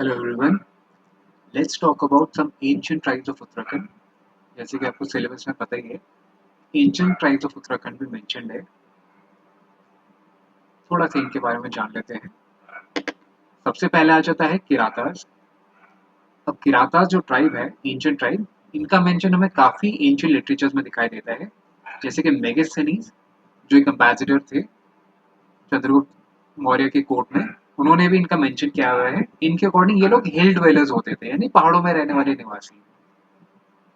Hello everyone, let's talk about some ancient tribes of Uttarakhand. जैसे कि आपको सिलेबस में पता ही है, एंशिएंट ट्राइब्स ऑफ उत्तराखंड भी मेंशन्ड है। थोड़ा सा इनके बारे में जान लेते हैं। सबसे पहले आ जाता है किरातास। अब किरातास जो ट्राइब है, एंशिएंट ट्राइब, इनका मेंशन हमें काफ़ी एंशिएंट लिटरेचर्स में दिखाई देता है। जैसे कि मेगस्थनीज, जो एक एम्बेसडर थे चंद्रगुप्त मौर्य के कोर्ट में, उन्होंने भी इनका मेंशन किया हुआ है। इनके अकॉर्डिंग ये लोग हिल ड्वेलर्स होते थे, यानी पहाड़ों में रहने वाले निवासी।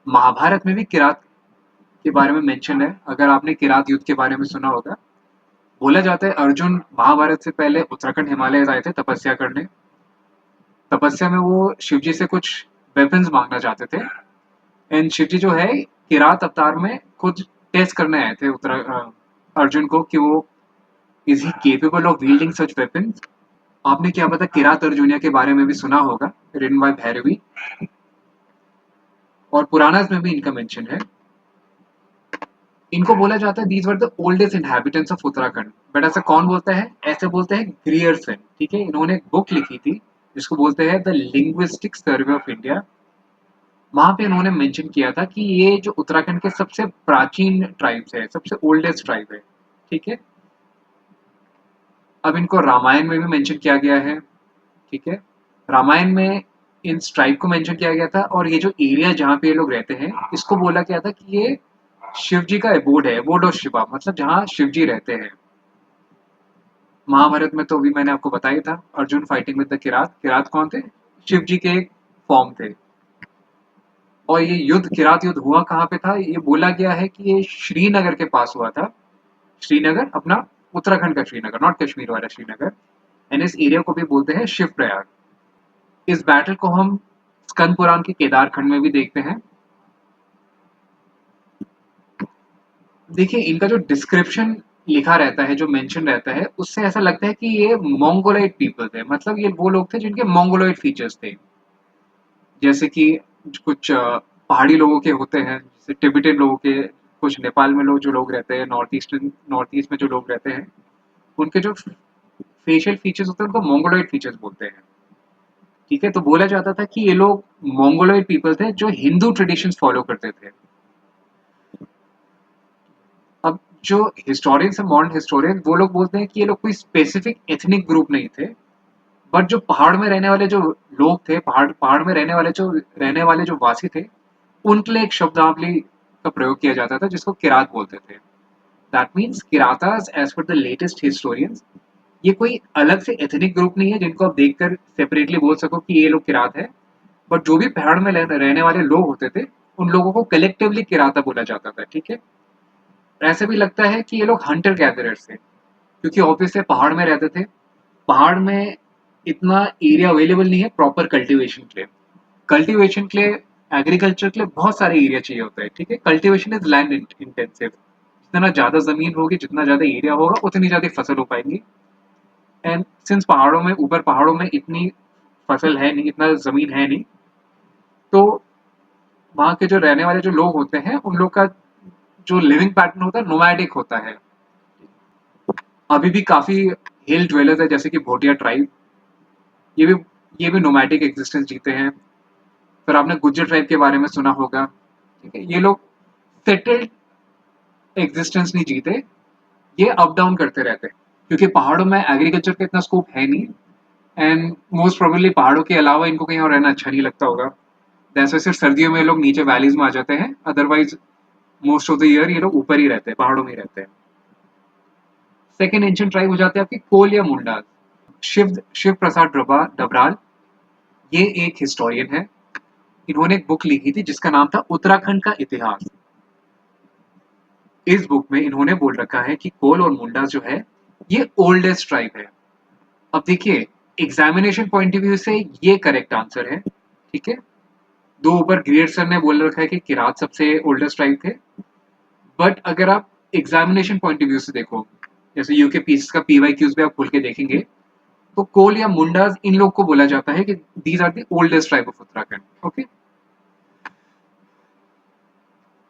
महाभारत में भी किरात के बारे में मेंशन है। अगर आपने किरात युद्ध के बारे में सुना होगा, बोला जाता है अर्जुन महाभारत से पहले उत्तराखंड हिमालय आए थे तपस्या करने। तपस्या में वो शिव जी से कुछ वेपन्स मांगना चाहते थे। एंड शिव जी जो है किरात अवतार में खुद टेस्ट करने आए थे अर्जुन को कि वो is he capable of building such weapons. आपने क्या पता किरात अर्जुनिया के बारे में भी सुना होगा, रिटन बाय भैरवी, और पुराणास में भी इनका मेंशन है। इनको बोला जाता है these were the oldest inhabitants of Uttarakhand. But ऐसा कौन बोलता है? ऐसे बोलते हैं ग्रियर्सन। ठीक है, इन्होंने एक बुक लिखी थी जिसको बोलते हैं the linguistic survey of India. वहां पे इन्होंने मेंशन किया था कि ये जो उत्तराखंड के सबसे प्राचीन ट्राइब्स है, सबसे ओल्डेस्ट ट्राइब है। ठीक है, अब इनको रामायण में भी मेंशन किया गया है। ठीक है, रामायण में इन ट्राइब को मेंशन किया गया था, और ये जो एरिया जहाँ पे ये लोग रहते हैं इसको बोला गया था कि ये शिव जी का एबोर्ड है, एबोर्ड ऑफ शिवा, मतलब जहाँ शिव जी रहते हैं। महाभारत में तो अभी मैंने आपको बताया था, Arjun fighting with the Kirat. Kirat कौन थे? शिव जी के एक फॉर्म थे। और ये युद्ध, किरात युद्ध हुआ कहाँ पे था? ये बोला गया है कि ये श्रीनगर के पास हुआ था। श्रीनगर अपना उत्तराखंड का श्रीनगर, नॉट कश्मीर वाला श्रीनगर। एंड इस एरिया को भी बोलते हैं शिव प्रयाग। इस बैटल को हम स्कंद पुराण के केदार खंड में भी देखते हैं। देखिए, इनका जो डिस्क्रिप्शन लिखा रहता है, जो मेंशन रहता है, उससे ऐसा लगता है कि ये मोंगोलाइट पीपल थे। मतलब ये वो लोग थे जिनके मोंगोलाइट फीचर्स थे। जैसे कि कुछ पहाड़ी लोगों के होते हैं, जैसे टिबेटन लोगों के, कुछ नेपाल में लोग जो लोग रहते हैं, नॉर्थ ईस्ट में जो लोग रहते हैं, उनके जो फेशियल फीचर्स होते हैं उनको मोंगोलाइट फीचर्स बोलते हैं। ठीक है, तो बोला जाता था कि ये लोग मोंगोलाइट पीपल थे जो हिंदू ट्रेडिशंस फॉलो करते थे। अब जो हिस्टोरियंस है, मॉडर्न हिस्टोरियन, वो लोग बोलते हैं कि ये लोग कोई स्पेसिफिक एथनिक ग्रुप नहीं थे। बट जो पहाड़ में रहने वाले जो लोग थे, पहाड़ पहाड़ में रहने वाले जो वासी थे, उनके लिए एक शब्दावली का प्रयोग किया जाता था जिसको किरात बोलते थे। That means Kiratas as per the latest historians, ये कोई अलग से एथनिक ग्रुप नहीं है जिनको आप देखकर सेपरेटली बोल सको कि ये लोग किरात है। बट जो भी पहाड़ में रहने वाले लोग होते थे, उन लोगों को कलेक्टिवली किराता बोला जाता था। ठीक है, ऐसे भी लगता है कि ये लोग हंटर गैदरर्स थे, क्योंकि ऑब्वियसली पहाड़ में रहते थे। पहाड़ में इतना एरिया अवेलेबल नहीं है प्रॉपर कल्टीवेशन के लिए। कल्टीवेशन के लिए, एग्रीकल्चर के लिए बहुत सारे एरिया चाहिए होता है। ठीक है, कल्टीवेशन इज लैंड इंटेंसिव। जितना ज्यादा जमीन होगी, जितना ज्यादा एरिया होगा, उतनी ज्यादा फसल हो पाएंगी। एंड सिंस पहाड़ों में इतनी फसल है नहीं, इतना जमीन है नहीं, तो वहाँ के जो रहने वाले जो लोग होते हैं, उन लोग का जो लिविंग पैटर्न होता है नोमैडिक होता है। अभी भी काफी हिल ड्वेलर्स है, जैसे कि भोटिया ट्राइब, ये भी ये भी नोमैडिक एग्जिस्टेंस जीते हैं। फिर आपने गुज्जर ट्राइब के बारे में सुना होगा। ठीक है, ये लोग सेटल्ड एग्जिस्टेंस नहीं जीते, ये अप डाउन करते रहते हैं, क्योंकि पहाड़ों में एग्रीकल्चर का इतना स्कोप है नहीं। एंड मोस्ट प्रोबेबली पहाड़ों के अलावा इनको कहीं और रहना अच्छा नहीं लगता होगा। जैसे सिर्फ सर्दियों में लोग नीचे वैलीज में आ जाते हैं, otherwise most of the year ये लोग ऊपर ही रहते हैं, पहाड़ों में ही रहते हैं। सेकेंड एंशिएंट ट्राइब हो जाते हैं आपकी कोल या मुंडा। शिव प्रसाद डबराल, ये एक हिस्टोरियन है। इन्होंने एक बुक लिखी थी जिसका नाम था उत्तराखंड का इतिहास। इस बुक में इन्होंने बोल रखा है कि कोल और मुंडा जो है, ये ओल्डेस्ट ट्राइब है। अब देखिए, एग्जामिनेशन पॉइंट ऑफ व्यू से ये करेक्ट आंसर है। ठीक है, दो ऊपर ग्रेड सर ने बोल रखा है कि किरात सबसे ओल्डेस्ट ट्राइब थे। बट अगर आप एग्जामिनेशन पॉइंट ऑफ व्यू से देखो, जैसे यूके पीस का पीवाई क्यूज भी आप खुल के देखेंगे, तो कोल या मुंडाज इन लोग को बोला जाता है कि these are the oldest tribe of Uttarakhand. Okay,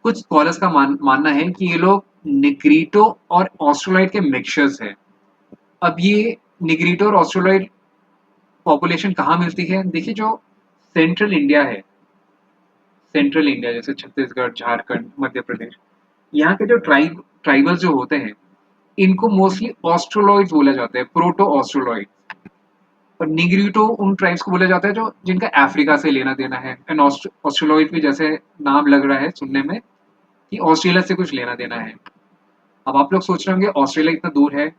कुछ स्कॉलर्स का मानना है कि ये लोग निग्रीटो और ऑस्ट्रोलाइट के मिक्सचर्स हैं। अब ये निग्रीटो और ऑस्ट्रोलाइट पॉपुलेशन कहाँ मिलती है? देखिए जो सेंट्रल इंडिया है, सेंट्रल इंडिया जैसे छत्तीसगढ़, झारखंड, मध्य प्रदेश, यहाँ के जो ट्राइबल्स जो होते हैं, इनको मोस्टली ऑस्ट्रोलॉइड्स बोला जाता है, प्रोटो ऑस्ट्रोलॉइड। और निग्रिटो उन ट्राइब्स को बोला जाता है जो जिनका अफ्रीका से लेना देना है, एंड ऑस्ट्रोलॉइड भी जैसे नाम लग रहा है सुनने में कि ऑस्ट्रेलिया से कुछ लेना देना है। अब आप लोग सोच रहे होंगे ऑस्ट्रेलिया इतना दूर है,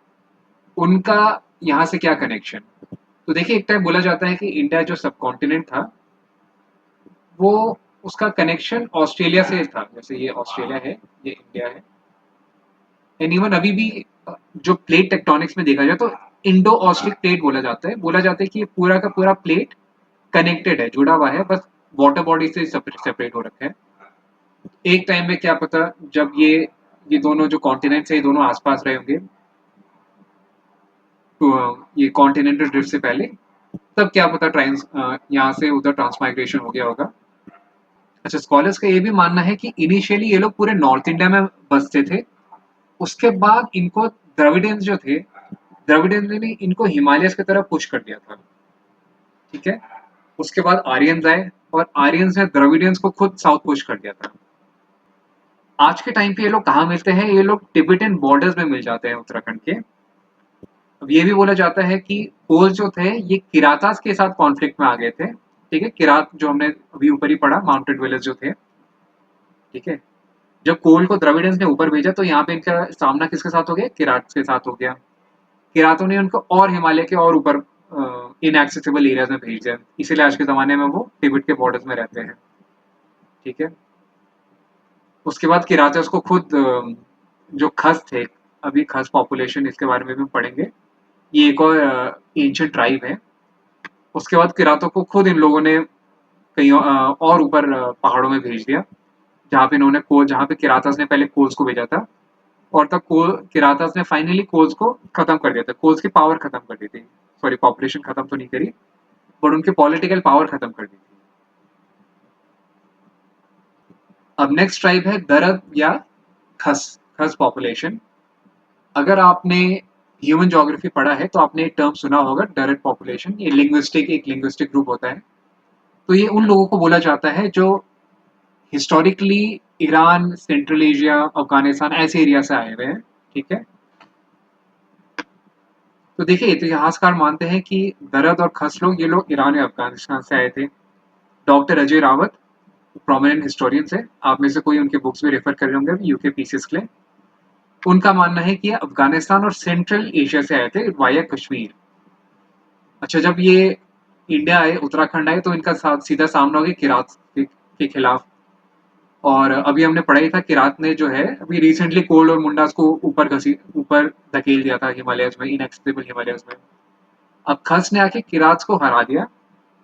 उनका यहाँ से क्या कनेक्शन? तो देखिए एक टाइम बोला जाता है कि इंडिया जो सब कॉन्टिनेंट था, वो उसका कनेक्शन ऑस्ट्रेलिया से था। जैसे ये ऑस्ट्रेलिया है, ये इंडिया है, एंड इवन अभी भी जो प्लेट टेक्टोनिक्स में देखा जाए तो इंडो ऑस्ट्रिक प्लेट बोला जाता है कि ये पूरा का पूरा प्लेट कनेक्टेड है, जुड़ा हुआ है, बस वाटर बॉडी से सेपरेट हो रखा है। एक टाइम में क्या पता जब ये दोनों जो कॉन्टिनेंट्स है ये दोनों आसपास रहे होंगे, तो ये कॉन्टिनेंटल ड्रिफ्ट से पहले, तब क्या पता ट्रांस यहाँ से उधर ट्रांसमाइग्रेशन हो गया होगा। अच्छा, स्कॉलर्स का ये भी मानना है कि इनिशियली ये लोग पूरे नॉर्थ इंडिया में बसते थे, उसके बाद इनको द्रविडियंस जो थे, द्रविडियंस ने इनको हिमालयस की तरफ पुश कर दिया था। ठीक है, उसके बाद आर्यंस आए और आर्यंस ने द्रविडियंस को खुद साउथ पुश कर दिया था। आज के टाइम पे ये लोग कहाँ मिलते हैं? ये लोग टिबेटन बॉर्डर्स में मिल जाते हैं उत्तराखंड के। अब ये भी बोला जाता है कि कोल जो थे ये किरातास के साथ कॉन्फ्लिक्ट में आ गए थे। ठीक है, किरात जो हमने अभी ऊपर ही पढ़ा, माउंटेड ड्वेलर्स जो थे। ठीक है, जब कोल को द्रविडियंस ने ऊपर भेजा तो यहाँ पे इनका सामना किसके साथ हो गया? किरात के साथ हो गया। किरातों ने उनको और हिमालय के और ऊपर इनएक्सेसिबल एरियाज में भेज दिया, इसीलिए आज के जमाने में वो तिब्बत के बॉर्डर्स में रहते हैं। ठीक है, उसके बाद किराते उसको खुद जो खस थे, अभी खस पॉपुलेशन इसके बारे में भी पढ़ेंगे, ये एक और एंशिएंट ट्राइब है। उसके बाद किरातों को खुद इन लोगों ने कहीं और ऊपर पहाड़ों में भेज दिया, जहाँ पे इन्होंने कोल, जहाँ पे किरातास ने पहले कोल्स को भेजा था, और तब कोल किरातास ने फाइनली कोल्स को खत्म कर दिया था, कोल्स की पावर खत्म कर दी थी। सॉरी, पॉपुलेशन खत्म तो नहीं करी, बट उनकी पॉलिटिकल पावर खत्म कर दी थी। अब नेक्स्ट ट्राइब है दरद या खस, खस पॉपुलेशन। अगर आपने ह्यूमन ज्योग्राफी पढ़ा है तो आपने एक टर्म सुना होगा, डरड पॉपुलेशन। ये एक लिंग्विस्टिक ग्रुप होता है। तो ये उन लोगों को बोला जाता है जो historically Iran, central Asia, Afghanistan ऐसे एरिया से आए हुए हैं। ठीक है, तो देखिए इतिहासकार मानते हैं कि दरद और खस लोग, ये लोग ईरान या अफगानिस्तान से आए थे। Doctor Ajay Rawat prominent historian है, आप में से कोई उनके बुक्स भी रेफर कर रहे होंगे यूके पीसीएस के लिए। उनका मानना है कि ये अफगानिस्तान और सेंट्रल एशिया से आए थे वाया कश्मीर। अच्छा, जब ये इंडिया आए, उत्तराखंड आए, तो इनका सीधा सामना हो गया किरात के खिलाफ। और अभी हमने पढ़ा ही था, किरात ने जो है अभी रिसेंटली कोल और मुंडास को ऊपर धकेल दिया था हिमालयस में, इनएक्सेसिबल हिमालयस में। अब खस ने आके किरात को हरा दिया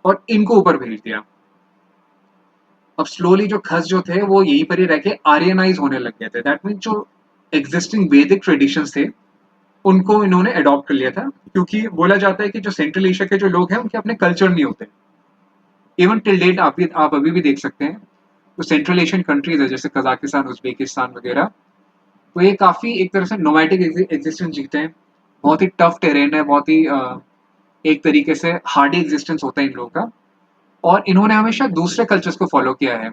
और इनको ऊपर भेज दिया। अब स्लोली जो खस जो थे वो यहीं पर ही रह के आर्यनाइज होने लग गए थे। दैट मीन जो एग्जिस्टिंग वैदिक ट्रेडिशंस थे उनको इन्होंने अडॉप्ट कर लिया था, क्योंकि बोला जाता है कि जो सेंट्रल एशिया के जो लोग हैं उनके अपने कल्चर नहीं होते। इवन टिल डेट आप अभी भी देख सकते हैं, तो सेंट्रल एशियन कंट्रीज है जैसे कजाकिस्तान, उज्बेकिस्तान वगैरह, तो ये काफी एक तरह से नोमैटिक एग्जिस्टेंस जीते हैं। बहुत ही टफ टेरेन है, बहुत ही एक तरीके से हार्डी एग्जिस्टेंस होता है इन लोगों का। और इन्होंने हमेशा दूसरे कल्चर्स को फॉलो किया है।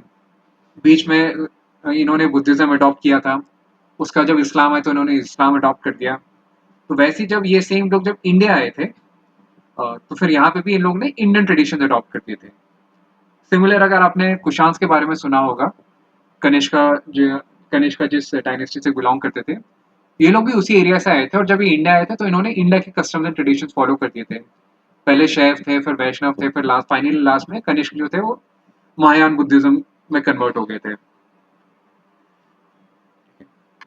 बीच में इन्होंने बुद्धिज्म अडॉप्ट किया था, उसका जब इस्लाम आया तो इन्होंने इस्लाम अडॉप्ट कर दिया। तो वैसे ही जब ये सेम लोग जब इंडिया आए थे, तो फिर यहाँ पे भी इन लोगों ने इंडियन ट्रेडिशन अडॉप्ट कर दिए थे। सिमिलर अगर आपने कुशांस के बारे में सुना होगा, कनिष्का जो कनिष्का जिस डायनेस्टी से बिलोंग करते थे, ये लोग भी उसी एरिया से आए थे, और जब ये इंडिया आए थे तो इन्होंने इंडिया के कस्टम्स एंड ट्रेडिशन फॉलो कर दिए थे। पहले शैव थे, फिर वैष्णव थे, फिर लास्ट में कनिष्क जो थे वो महायान बुद्धिज्म में कन्वर्ट हो गए थे।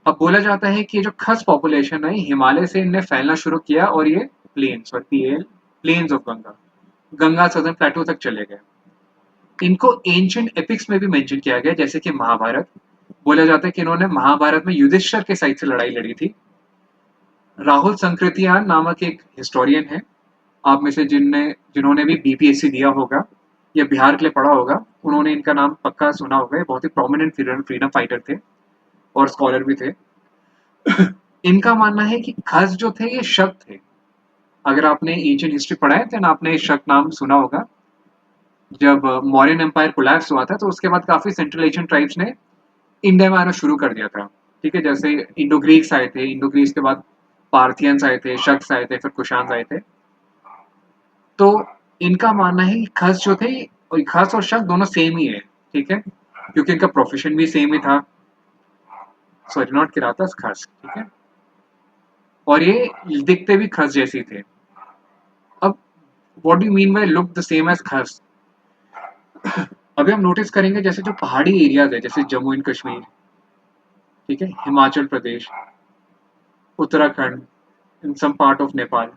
अब बोला जाता है कि जो खस पॉपुलेशन है हिमालय से इनने फैलना शुरू किया, और ये plains of Ganga, Ganga southern plateau तक चले गए। इनको एंशिएंट एपिक्स में भी मेंशन किया गया, जैसे कि महाभारत। बोला जाता है कि इन्होंने महाभारत में युधिष्ठिर के साइड से लड़ाई लड़ी थी। राहुल संकृतियान नामक एक हिस्टोरियन है, आप में से जिन्होंने भी बीपीएससी दिया होगा या बिहार के लिए पढ़ा होगा, उन्होंने इनका नाम पक्का सुना होगा। ये बहुत ही प्रोमिनेंट फ्रीडम फाइटर थे और स्कॉलर भी थे। इनका मानना है कि खस जो थे ये शब्द थे, अगर आपने एंशिएंट हिस्ट्री पढ़ा है तो आपने शक नाम सुना होगा। जब मौर्यन एम्पायर कोलैप्स हुआ था तो उसके बाद काफी सेंट्रल एशियन ट्राइब्स ने इंडिया में आना शुरू कर दिया था। ठीक है, जैसे इंडो ग्रीक्स आए थे, इंडो ग्रीक्स के बाद पार्थियंस आए थे, शक्स आए थे, फिर कुशान्स आए थे। तो इनका मानना है कि खस जो थे, और खस और शक दोनों सेम ही है। ठीक है, क्योंकि इनका प्रोफेशन भी सेम ही था। सॉरी, नॉट किरातास, खस। ठीक है, और ये दिखते भी खस जैसे ही थे। अब what do you mean by look the same as Khas? अभी हम नोटिस करेंगे जैसे जो पहाड़ी एरियाज है, जैसे जम्मू एंड कश्मीर, ठीक है, हिमाचल प्रदेश, उत्तराखंड, इन सम पार्ट ऑफ नेपाल,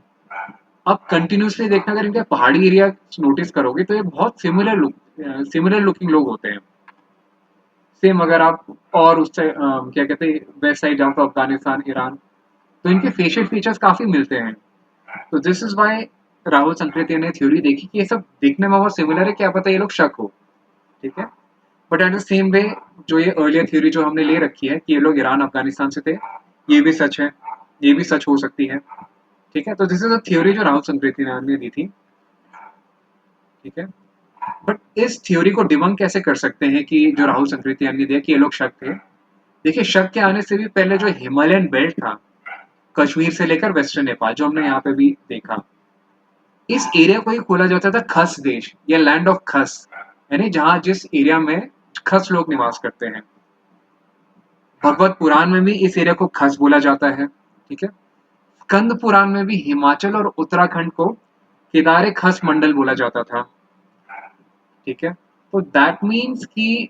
आप कंटिन्यूसली देखना, अगर इनके पहाड़ी एरिया नोटिस करोगे तो ये बहुत सिमिलर लुकिंग लोग होते हैं। सेम अगर आप और उससे क्या कहते हैं वेस्ट साइड जाओ तो अफगानिस्तान, ईरान, तो इनके फेशियल फीचर्स काफी मिलते हैं। तो दिस इज वाई राहुल संकृतिया ने थ्योरी देखी कि ये सब दिखने में बहुत सिमिलर है, क्या पता ये लोग शक हो। ठीक है, but at the same way जो ये अर्लियर थ्योरी जो हमने ले रखी है कि ये लोग ईरान अफगानिस्तान से थे, ये भी सच है, ये भी सच हो सकती है। ठीक है, तो दिस इज अ थ्योरी जो राहुल संकृतिया ने दी थी। ठीक है, बट इस थ्योरी को डिबंक कैसे कर सकते हैं कि जो राहुल संकृतिया ने दिया कि ये लोग शक थे? देखिए, शक के आने से भी पहले जो हिमालयन बेल्ट था, कश्मीर से लेकर वेस्टर्न नेपाल, जो हमने यहाँ पे भी देखा, इस एरिया को ही खोला जाता था खस देश या लैंड ऑफ खस, यानी जहां जिस एरिया में खस लोग निवास करते हैं। भगवत पुराण में भी इस एरिया को खस बोला जाता है। ठीक है, स्कंद पुराण में भी हिमाचल और उत्तराखंड को केदारे खस मंडल बोला जाता था। ठीक है, तो दैट मीन्स कि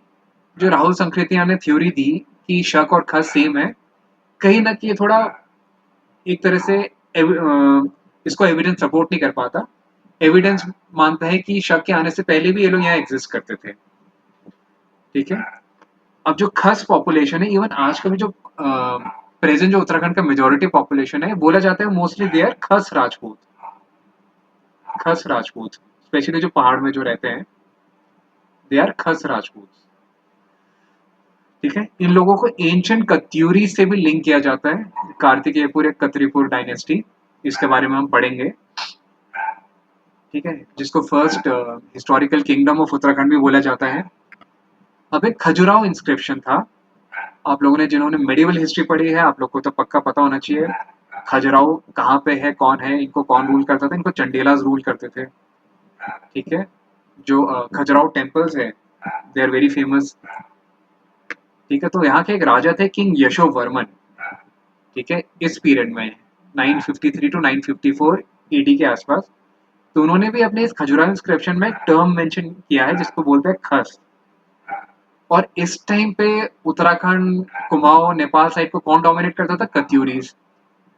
जो राहुल संकृतिया ने थ्योरी दी कि शक और खस सेम है, कहीं ना कहीं थोड़ा एक तरह से इसको एविडेंस सपोर्ट नहीं कर पाता। एविडेंस मानता है कि शक के आने से पहले भी ये लोग यहाँ एग्जिस्ट करते थे। ठीक है, अब जो खस पॉपुलेशन है, इवन आज का भी जो प्रेजेंट जो उत्तराखंड का मेजोरिटी पॉपुलेशन है, बोला जाता है mostly they are Khas Rajput. Khas Rajput, specially जो पहाड़ में जो रहते हैं, दे आर खस राजपूत। ठीक है, इन लोगों को एंशियंट कत्यूरी से भी लिंक किया जाता है, कार्तिकेयपुर या कत्रीपुर डायनेस्टी, इसके बारे में हम पढ़ेंगे। ठीक है, जिसको first historical kingdom of Uttarakhand भी बोला जाता है। अब एक खजुराहो इंस्क्रिप्शन था, आप लोगों ने जिन्होंने मेडिवल हिस्ट्री पढ़ी है, आप लोग को तो पक्का पता होना चाहिए खजुराहो कहाँ पे है, कौन है, इनको कौन रूल करता था। इनको चंडेलाज रूल करते थे। ठीक है, जो खजुराहो टेम्पल्स है, दे आर वेरी फेमस। ठीक है, तो यहाँ के एक राजा थे किंग यशोवर्मन। ठीक है, इस पीरियड में 953 टू 954 ईडी के आसपास, तो उन्होंने भी अपने इस खजुराहो इंस्क्रिप्शन में एक टर्म मेंशन किया है जिसको बोलते हैं खस। और इस टाइम पे उत्तराखंड, कुमाऊं, नेपाल साइड को कौन डोमिनेट करता था? कत्यूरीज।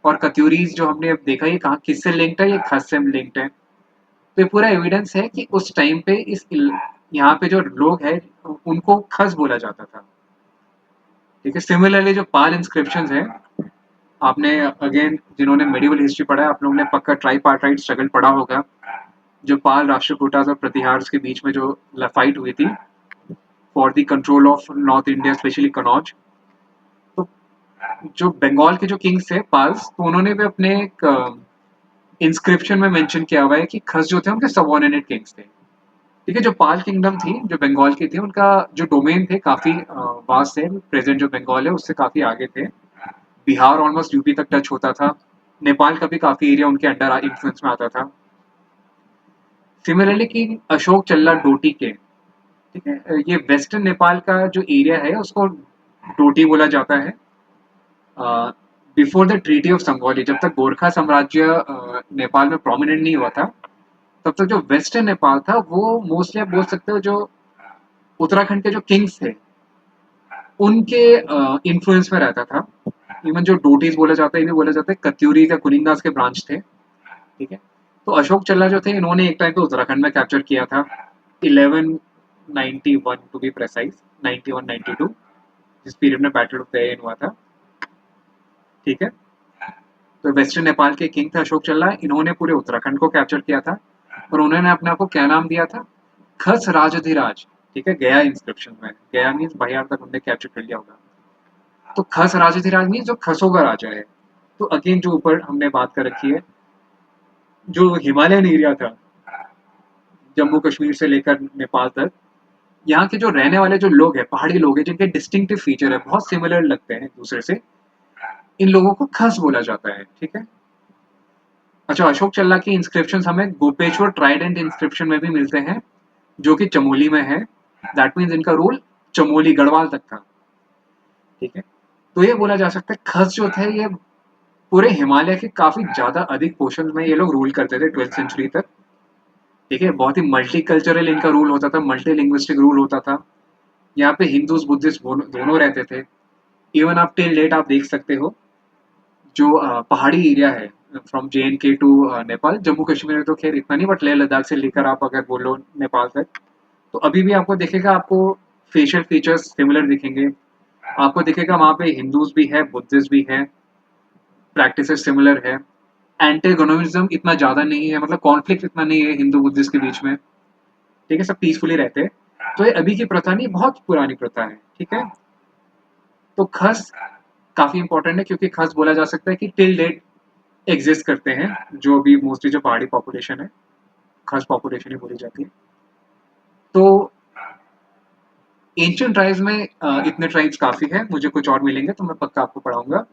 और कत्यूरीज जो हमने अब देखा, ये कहाँ किससे लिंक्ड है? ये खस से लिंक्ड है। तो ये पूरा एविडेंस है कि उस टाइम पे यहाँ पे जो लोग हैं उनको खस बोला जाता था। ठीक है, सिमिलरली जो पाल इंस्क्रिप्शन है, आपने अगेन जिन्होंने मेडिवल हिस्ट्री पढ़ा है, आप लोगों ने पक्का ट्राईपार्टाइट स्ट्रगल पढ़ा होगा, जो पाल राष्ट्रकूटास और प्रतिहार्स के बीच में जो फाइट हुई थी for the control of north India, specially Kannauj. तो जो बंगाल के जो किंग्स थे पाल्स, तो उन्होंने भी अपने एक इंस्क्रिप्शन में मेंशन किया हुआ है कि खस जो थे उनके सबऑर्डिनेट किंग्स थे। ठीक है, जो पाल किंगडम थी, जो बंगाल की थी, उनका जो डोमेन थे काफी वास्ट है। प्रेजेंट जो बंगाल है उससे काफी आगे थे। बिहार ऑलमोस्ट यूपी तक टच होता था। नेपाल का भी काफी एरिया उनके अंडर इन्फ्लुएंस में आता था। सिमिलरली किंग अशोक चल्ला डोटी के, ठीक है, ये वेस्टर्न नेपाल का जो एरिया है उसको डोटी बोला जाता है। Before the treaty of Sangolli, जब तक गोरखा साम्राज्य नेपाल में प्रोमिनेंट नहीं हुआ था, तब तक जो वेस्टर्न नेपाल था वो मोस्टली आप बोल सकते हो जो उत्तराखंड के जो किंग्स थे उनके इन्फ्लुएंस में रहता था। इवन जो डोटीज बोला जाता है, ये भी बोला जाता है कत्यूरी या कुनिंदास के ब्रांच थे। ठीक है, तो अशोक चल्ला जो थे, इन्होंने एक टाइम पे उत्तराखंड में कैप्चर किया था 1191 टू बी प्रेसाइज, 9192, जिस पीरियड में बैटल ऑफ दयान हुआ था। ठीक है, तो वेस्टर्न नेपाल के किंग थे अशोक चल्ला, इन्होंने पूरे उत्तराखंड को कैप्चर किया था। और उन्होंने अपने आप को क्या नाम दिया था? खस राजधिराज। ठीक है, गया इंस्क्रिप्शन में, गया मीन्स बहियार तक उन्होंने कैप्चर कर लिया होगा। तो खस राजधिराज मीन्स जो खसों का राजा है। तो अगेन जो ऊपर हमने बात कर रखी है, जो हिमालयन एरिया था, जम्मू कश्मीर से लेकर नेपाल तक, यहाँ के जो रहने वाले जो लोग हैं, पहाड़ी लोग हैं, जिनके डिस्टिंक्टिव फीचर है, बहुत सिमिलर लगते हैं एक दूसरे से, इन लोगों को खस बोला जाता है, ठीक है। अच्छा, अशोक चल्ला की इंस्क्रिप्शन हमें गोपेश्वर ट्राइडेंट इंस्क्रिप्शन में भी मिलते हैं, जो कि चमोली में है। दैट मीन्स इनका रूल चमोली गढ़वाल तक था, ठीक है। तो ये बोला जा सकता है खस जो थे ये पूरे हिमालय के काफी ज्यादा अधिक पोर्शन में ये लोग रूल करते थे 12th सेंचुरी तक, ठीक है। बहुत ही मल्टी कल्चरल इनका रूल होता था, मल्टी लिंग्विस्टिक रूल होता था। यहाँ पे हिंदूज बुद्धिस्ट दोनों रहते थे। इवन आप टिल डेट आप देख सकते हो, जो पहाड़ी एरिया है from JNK to Nepal, Jammu Kashmir में तो खैर इतना नहीं, बट लेह लद्दाख से लेकर आप अगर बोलो नेपाल तक, तो अभी भी आपको दिखेगा, आपको फेशियल फीचर्स सिमिलर दिखेंगे। आपको दिखेगा वहाँ पे हिंदूज भी है, बुद्धिस्ट भी है, प्रैक्टिसेस सिमिलर है। एंटेगोनिज्म इतना ज्यादा नहीं है, मतलब कॉन्फ्लिक्ट इतना नहीं है हिंदू बुद्धिस्ट के बीच में, ठीक है, सब पीसफुली रहते हैं। तो ये अभी की प्रथा नहीं, बहुत पुरानी प्रथा है, ठीक है। तो खस काफी इंपॉर्टेंट है, क्योंकि खस बोला जा सकता है कि टिल डेट एग्जिस्ट करते हैं, जो भी मोस्टली जो पहाड़ी पॉपुलेशन है, खस पॉपुलेशन ही बोली जाती है। तो एंशियंट ट्राइब्स में इतने ट्राइब्स काफी है, मुझे कुछ और मिलेंगे तो मैं पक्का आपको पढ़ाऊंगा।